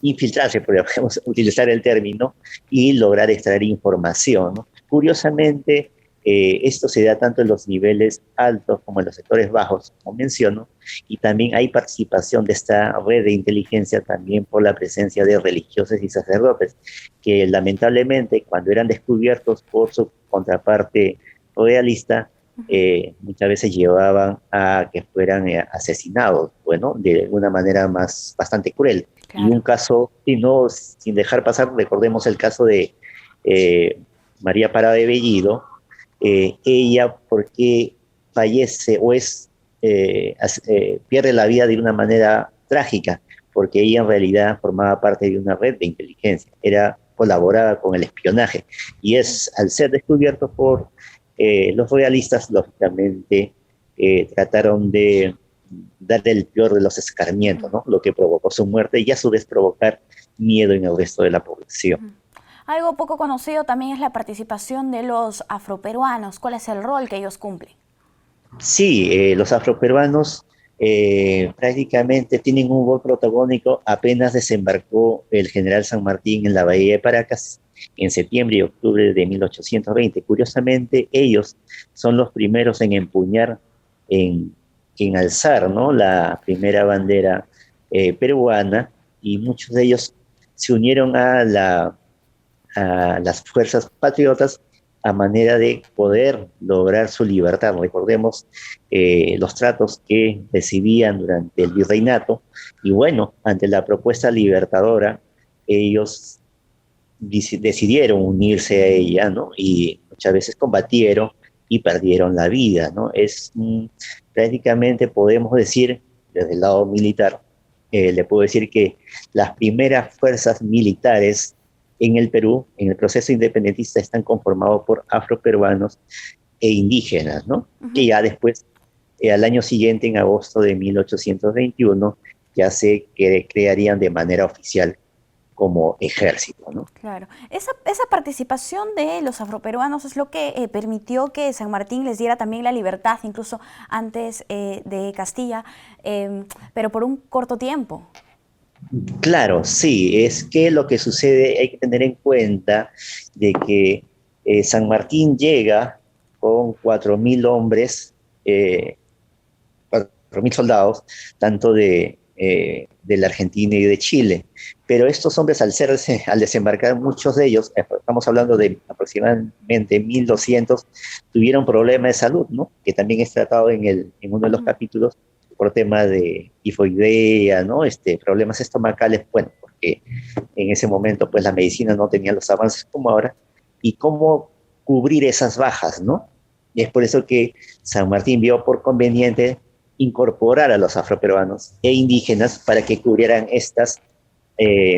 infiltrarse, podríamos utilizar el término, y lograr extraer información, ¿no? Curiosamente, esto se da tanto en los niveles altos como en los sectores bajos, como menciono, y también hay participación de esta red de inteligencia también por la presencia de religiosos y sacerdotes, que lamentablemente cuando eran descubiertos por su contraparte realista, muchas veces llevaban a que fueran asesinados, bueno, de una manera bastante cruel. Claro. Y un caso, sin dejar pasar, recordemos el caso de María Parada de Bellido. Ella, porque fallece o pierde la vida de una manera trágica, porque ella en realidad formaba parte de una red de inteligencia, colaboraba con el espionaje, y al ser descubierto por los realistas, lógicamente trataron de darle el peor de los escarmientos, ¿no?, lo que provocó su muerte y a su vez provocar miedo en el resto de la población. Algo poco conocido también es la participación de los afroperuanos. ¿Cuál es el rol que ellos cumplen? Sí, los afroperuanos prácticamente tienen un rol protagónico apenas desembarcó el general San Martín en la bahía de Paracas en septiembre y octubre de 1820. Curiosamente, ellos son los primeros en empuñar, en alzar, ¿no?, la primera bandera peruana, y muchos de ellos se unieron a las fuerzas patriotas a manera de poder lograr su libertad. Recordemos los tratos que recibían durante el virreinato, y bueno, ante la propuesta libertadora, ellos decidieron unirse a ella, ¿no? Y muchas veces combatieron y perdieron la vida, ¿no? Prácticamente podemos decir, desde el lado militar, le puedo decir que las primeras fuerzas militares en el Perú, en el proceso independentista, están conformados por afroperuanos e indígenas, ¿no? Que ya después, al año siguiente, en agosto de 1821, ya se crearían de manera oficial como ejército, ¿no? Claro. Esa participación de los afroperuanos es lo que permitió que San Martín les diera también la libertad, incluso antes de Castilla, pero por un corto tiempo. Claro, sí, es que lo que sucede, hay que tener en cuenta de que San Martín llega con 4.000 hombres, 4.000 soldados, tanto de la Argentina y de Chile. Pero estos hombres, al desembarcar, muchos de ellos, estamos hablando de aproximadamente 1.200, tuvieron problemas de salud, ¿no? Que también es tratado en uno de los capítulos, por tema de tifoidea, ¿no? Problemas estomacales, bueno, porque en ese momento pues la medicina no tenía los avances como ahora, y cómo cubrir esas bajas, ¿no? Y es por eso que San Martín vio por conveniente incorporar a los afroperuanos e indígenas para que cubrieran estas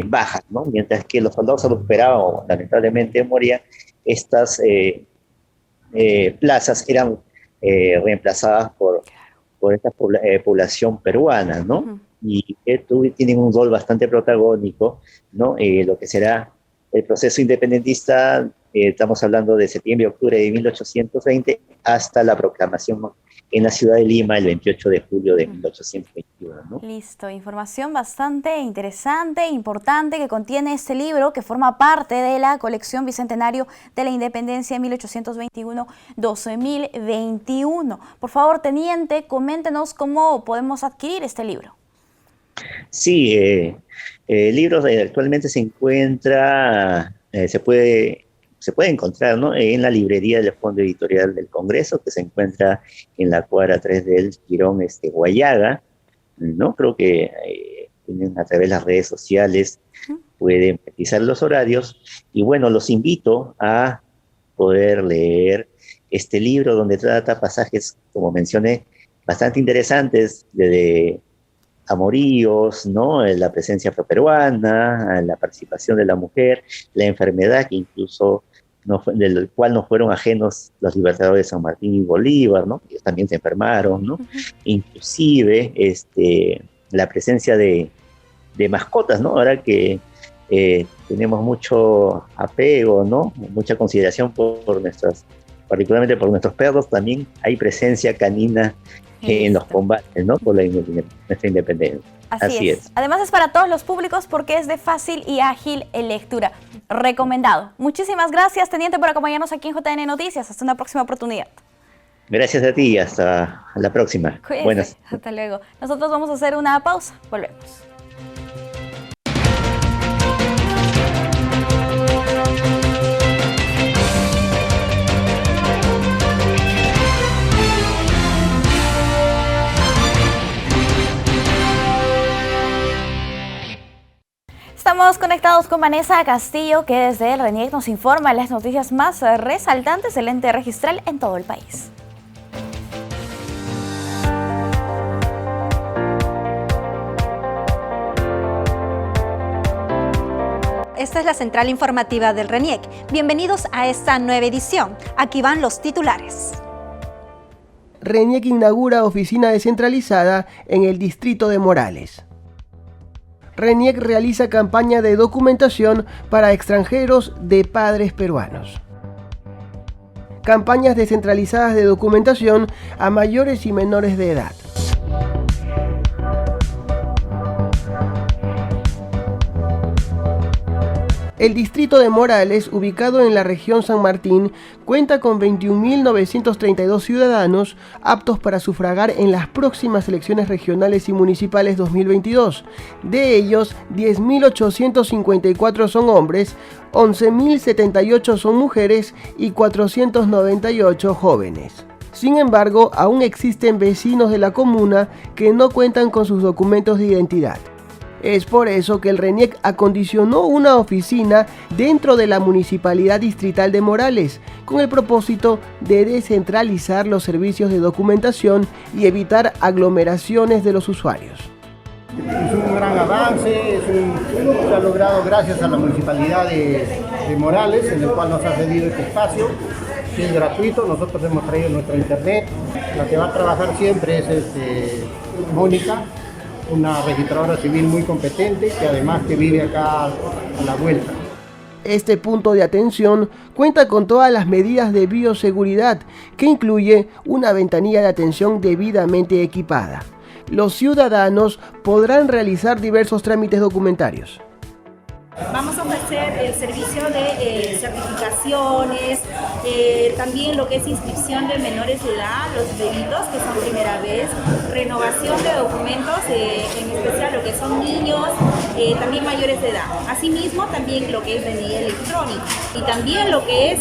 bajas, ¿no? Mientras que los soldados se recuperaban o lamentablemente morían, estas plazas eran reemplazadas por esta población peruana, ¿no? Y tienen un rol bastante protagónico, ¿no? Lo que será el proceso independentista, estamos hablando de septiembre y octubre de 1820 hasta la proclamación en la ciudad de Lima el 28 de julio de 1821, ¿no? Listo, información bastante interesante, importante, que contiene este libro que forma parte de la colección Bicentenario de la Independencia 1821-2021. Por favor, teniente, coméntenos cómo podemos adquirir este libro. Sí, el libro actualmente se encuentra, se puede encontrar, ¿no?, en la librería del Fondo Editorial del Congreso, que se encuentra en la cuadra 3 del Quirón Guayaga, ¿no? Creo que tienen a través de las redes sociales, pueden precisar los horarios, y bueno, los invito a poder leer este libro, donde trata pasajes, como mencioné, bastante interesantes, de amoríos, ¿no?, la presencia afroperuana, la participación de la mujer, la enfermedad que incluso del cual no fueron ajenos los libertadores San Martín y Bolívar, ¿no? Ellos también se enfermaron, ¿no? Inclusive la presencia de mascotas, ¿no? Ahora que tenemos mucho apego, ¿no?, mucha consideración particularmente por nuestros perros, también hay presencia canina en los combates, ¿no?, por nuestra independencia. Así es. Además es para todos los públicos porque es de fácil y ágil lectura. Recomendado. Muchísimas gracias, teniente, por acompañarnos aquí en JN Noticias. Hasta una próxima oportunidad. Gracias a ti, hasta la próxima. Cuídense. Buenas. Hasta luego. Nosotros vamos a hacer una pausa. Volvemos. Estamos conectados con Vanessa Castillo, que desde el RENIEC nos informa las noticias más resaltantes del ente registral en todo el país. Esta es la central informativa del RENIEC. Bienvenidos a esta nueva edición. Aquí van los titulares. RENIEC inaugura oficina descentralizada en el distrito de Morales. RENIEC realiza campaña de documentación para extranjeros de padres peruanos. Campañas descentralizadas de documentación a mayores y menores de edad. El distrito de Morales, ubicado en la región San Martín, cuenta con 21.932 ciudadanos aptos para sufragar en las próximas elecciones regionales y municipales 2022. De ellos, 10.854 son hombres, 11.078 son mujeres y 498 jóvenes. Sin embargo, aún existen vecinos de la comuna que no cuentan con sus documentos de identidad. Es por eso que el RENIEC acondicionó una oficina dentro de la Municipalidad Distrital de Morales, con el propósito de descentralizar los servicios de documentación y evitar aglomeraciones de los usuarios. Es un gran avance, se ha logrado gracias a la Municipalidad de Morales, en el cual nos ha cedido este espacio, que es gratuito. Nosotros hemos traído nuestra internet. La que va a trabajar siempre es Mónica, una registradora civil muy competente, que además que vive acá a la vuelta. Este punto de atención cuenta con todas las medidas de bioseguridad, que incluye una ventanilla de atención debidamente equipada. Los ciudadanos podrán realizar diversos trámites documentarios. Vamos a ofrecer el servicio de certificaciones, también lo que es inscripción de menores de edad, los bebitos que son primera vez, renovación de documentos, en especial lo que son niños, también mayores de edad. Asimismo, también lo que es DNI electrónico y también lo que es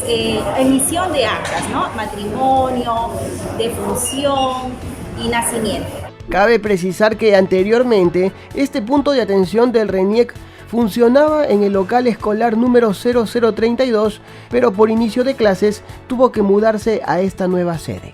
emisión de actas, ¿no? Matrimonio, defunción y nacimiento. Cabe precisar que anteriormente este punto de atención del RENIEC funcionaba en el local escolar número 0032, pero por inicio de clases tuvo que mudarse a esta nueva sede.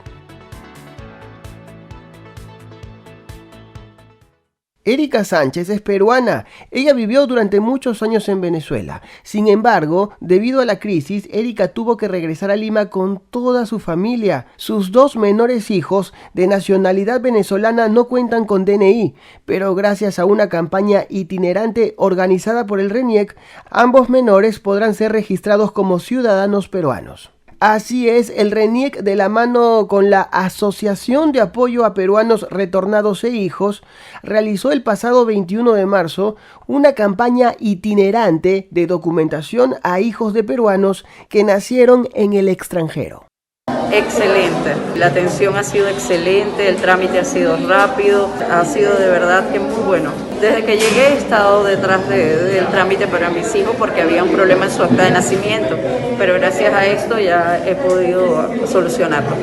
Erika Sánchez es peruana. Ella vivió durante muchos años en Venezuela. Sin embargo, debido a la crisis, Erika tuvo que regresar a Lima con toda su familia. Sus dos menores hijos, de nacionalidad venezolana, no cuentan con DNI, pero gracias a una campaña itinerante organizada por el RENIEC, ambos menores podrán ser registrados como ciudadanos peruanos. Así es, el RENIEC, de la mano con la Asociación de Apoyo a Peruanos Retornados e Hijos, realizó el pasado 21 de marzo una campaña itinerante de documentación a hijos de peruanos que nacieron en el extranjero. Excelente, la atención ha sido excelente, el trámite ha sido rápido, ha sido de verdad que muy bueno. Desde que llegué he estado detrás del trámite para mis hijos porque había un problema en su acta de nacimiento, pero gracias a esto ya he podido solucionarlo.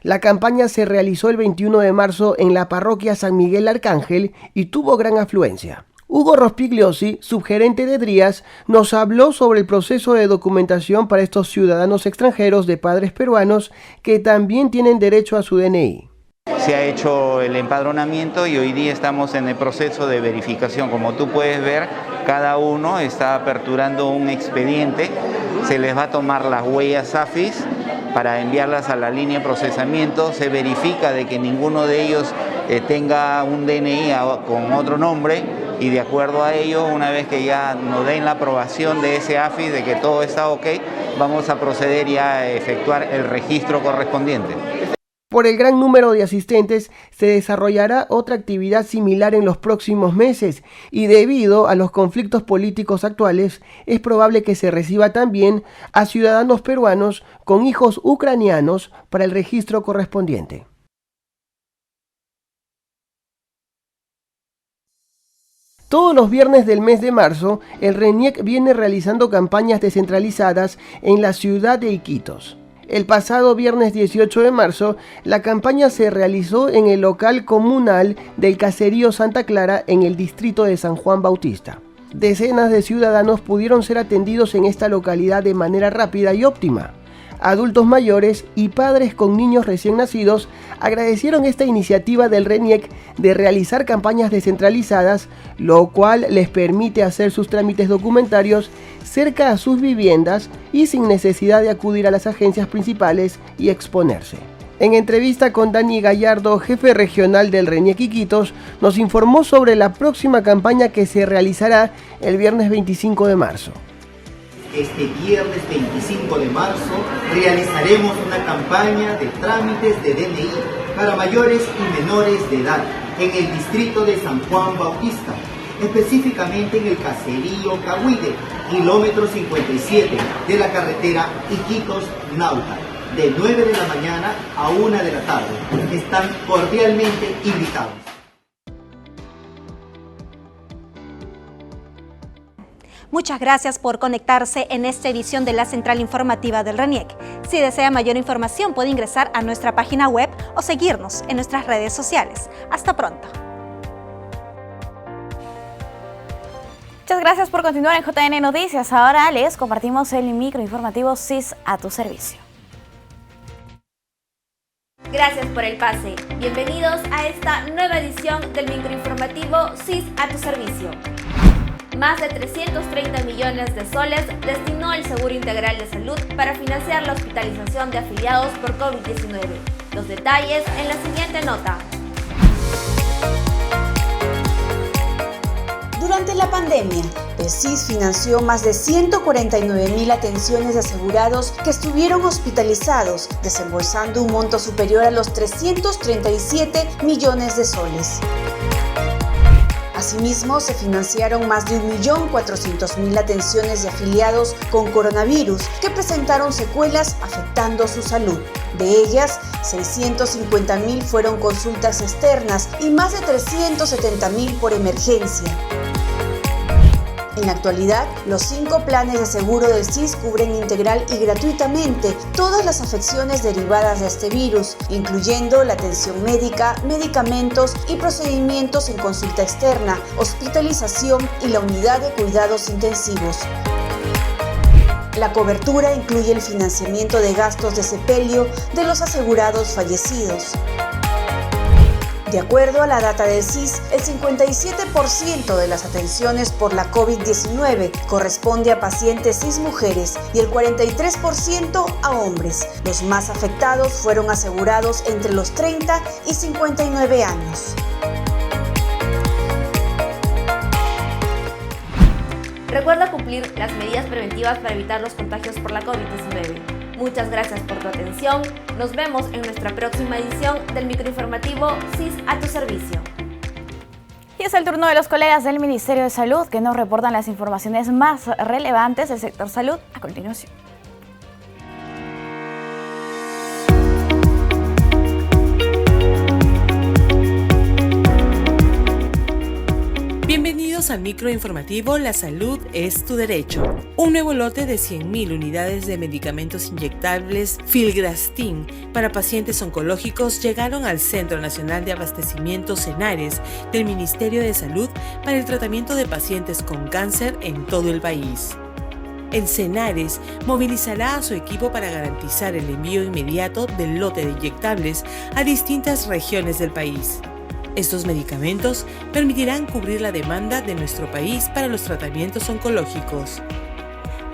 La campaña se realizó el 21 de marzo en la parroquia San Miguel Arcángel y tuvo gran afluencia. Hugo Rospigliosi, subgerente de DRIAS, nos habló sobre el proceso de documentación para estos ciudadanos extranjeros de padres peruanos que también tienen derecho a su DNI. Se ha hecho el empadronamiento y hoy día estamos en el proceso de verificación. Como tú puedes ver, cada uno está aperturando un expediente, se les va a tomar las huellas AFIS para enviarlas a la línea de procesamiento, se verifica de que ninguno de ellos tenga un DNI con otro nombre y de acuerdo a ello, una vez que ya nos den la aprobación de ese AFIS de que todo está ok, vamos a proceder ya a efectuar el registro correspondiente. Por el gran número de asistentes, se desarrollará otra actividad similar en los próximos meses y debido a los conflictos políticos actuales, es probable que se reciba también a ciudadanos peruanos con hijos ucranianos para el registro correspondiente. Todos los viernes del mes de marzo, el RENIEC viene realizando campañas descentralizadas en la ciudad de Iquitos. El pasado viernes 18 de marzo, la campaña se realizó en el local comunal del caserío Santa Clara en el distrito de San Juan Bautista. Decenas de ciudadanos pudieron ser atendidos en esta localidad de manera rápida y óptima. Adultos mayores y padres con niños recién nacidos agradecieron esta iniciativa del RENIEC de realizar campañas descentralizadas, lo cual les permite hacer sus trámites documentarios cerca a sus viviendas y sin necesidad de acudir a las agencias principales y exponerse. En entrevista con Dani Gallardo, jefe regional del RENIEC Iquitos, nos informó sobre la próxima campaña que se realizará el viernes 25 de marzo. Este viernes 25 de marzo realizaremos una campaña de trámites de DNI para mayores y menores de edad en el distrito de San Juan Bautista, específicamente en el caserío Cahuide, kilómetro 57 de la carretera Iquitos-Nauta, de 9 de la mañana a 1 de la tarde. Están cordialmente invitados. Muchas gracias por conectarse en esta edición de la Central Informativa del RENIEC. Si desea mayor información, puede ingresar a nuestra página web o seguirnos en nuestras redes sociales. Hasta pronto. Muchas gracias por continuar en JN Noticias. Ahora les compartimos el microinformativo CIS a tu servicio. Gracias por el pase. Bienvenidos a esta nueva edición del microinformativo CIS a tu servicio. Más de 330 millones de soles destinó el Seguro Integral de Salud para financiar la hospitalización de afiliados por COVID-19. Los detalles en la siguiente nota. Durante la pandemia, el CIS financió más de 149.000 atenciones de asegurados que estuvieron hospitalizados, desembolsando un monto superior a los 337 millones de soles. Asimismo, se financiaron más de 1.400.000 atenciones de afiliados con coronavirus que presentaron secuelas afectando su salud. De ellas, 650.000 fueron consultas externas y más de 370.000 por emergencia. En la actualidad, los 5 planes de seguro del CIS cubren integral y gratuitamente todas las afecciones derivadas de este virus, incluyendo la atención médica, medicamentos y procedimientos en consulta externa, hospitalización y la unidad de cuidados intensivos. La cobertura incluye el financiamiento de gastos de sepelio de los asegurados fallecidos. De acuerdo a la data del CIS, el 57% de las atenciones por la COVID-19 corresponde a pacientes cis mujeres y el 43% a hombres. Los más afectados fueron asegurados entre los 30 y 59 años. Recuerda cumplir las medidas preventivas para evitar los contagios por la COVID-19. Muchas gracias por tu atención. Nos vemos en nuestra próxima edición del microinformativo CIS a tu servicio. Y es el turno de los colegas del Ministerio de Salud que nos reportan las informaciones más relevantes del sector salud a continuación. Bienvenidos al microinformativo La Salud es tu derecho. Un nuevo lote de 100.000 unidades de medicamentos inyectables Filgrastim para pacientes oncológicos llegaron al Centro Nacional de Abastecimiento Senares del Ministerio de Salud para el tratamiento de pacientes con cáncer en todo el país. El Senares movilizará a su equipo para garantizar el envío inmediato del lote de inyectables a distintas regiones del país. Estos medicamentos permitirán cubrir la demanda de nuestro país para los tratamientos oncológicos.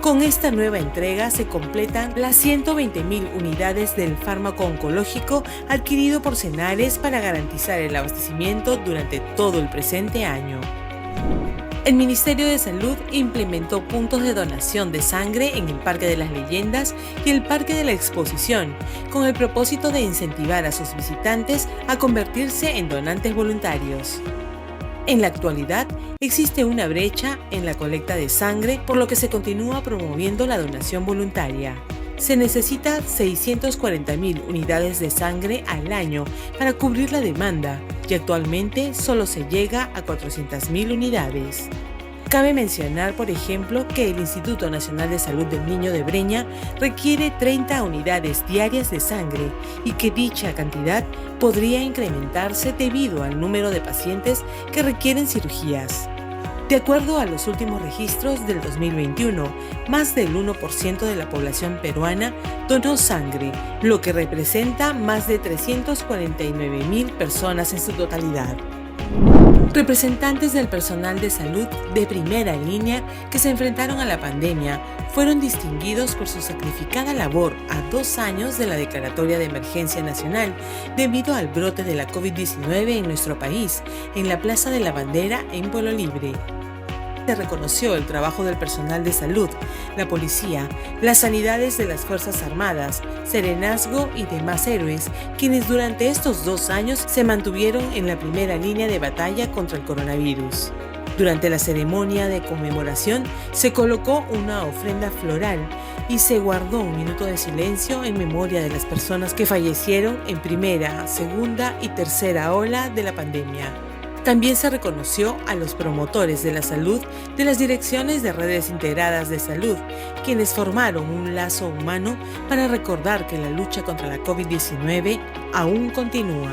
Con esta nueva entrega se completan las 120.000 unidades del fármaco oncológico adquirido por Senares para garantizar el abastecimiento durante todo el presente año. El Ministerio de Salud implementó puntos de donación de sangre en el Parque de las Leyendas y el Parque de la Exposición, con el propósito de incentivar a sus visitantes a convertirse en donantes voluntarios. En la actualidad, existe una brecha en la colecta de sangre, por lo que se continúa promoviendo la donación voluntaria. Se necesita 640.000 unidades de sangre al año para cubrir la demanda y actualmente solo se llega a 400.000 unidades. Cabe mencionar, por ejemplo, que el Instituto Nacional de Salud del Niño de Breña requiere 30 unidades diarias de sangre y que dicha cantidad podría incrementarse debido al número de pacientes que requieren cirugías. De acuerdo a los últimos registros del 2021, más del 1% de la población peruana donó sangre, lo que representa más de 349.000 personas en su totalidad. Representantes del personal de salud de primera línea que se enfrentaron a la pandemia fueron distinguidos por su sacrificada labor a 2 años de la declaratoria de emergencia nacional debido al brote de la COVID-19 en nuestro país, en la Plaza de la Bandera en Pueblo Libre. Se reconoció el trabajo del personal de salud, la policía, las sanidades de las Fuerzas Armadas, Serenazgo y demás héroes, quienes durante estos 2 años se mantuvieron en la primera línea de batalla contra el coronavirus. Durante la ceremonia de conmemoración se colocó una ofrenda floral y se guardó un minuto de silencio en memoria de las personas que fallecieron en primera, segunda y tercera ola de la pandemia. También se reconoció a los promotores de la salud de las direcciones de redes integradas de salud, quienes formaron un lazo humano para recordar que la lucha contra la COVID-19 aún continúa.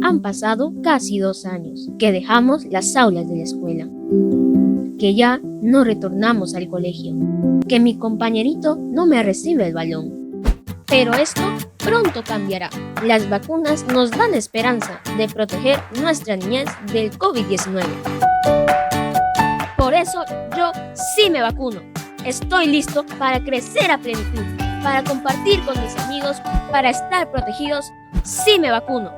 Han pasado casi 2 años que dejamos las aulas de la escuela, que ya no retornamos al colegio, que mi compañerito no me recibe el balón. Pero esto pronto cambiará. Las vacunas nos dan esperanza de proteger nuestra niñez del COVID-19. Por eso yo sí me vacuno. Estoy listo para crecer a plenitud, para compartir con mis amigos, para estar protegidos. Sí me vacuno.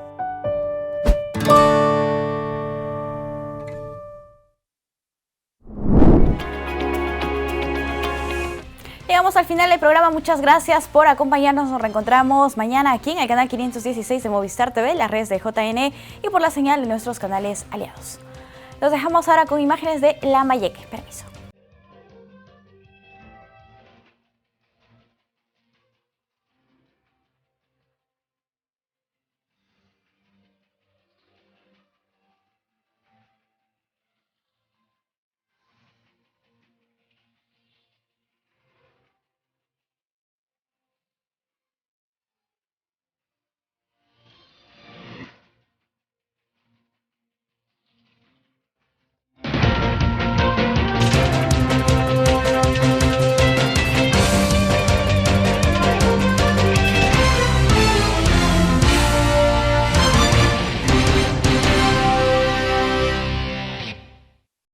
Llegamos al final del programa, muchas gracias por acompañarnos, nos reencontramos mañana aquí en el canal 516 de Movistar TV, las redes de JN y por la señal de nuestros canales aliados. Los dejamos ahora con imágenes de Lambayeque, permiso.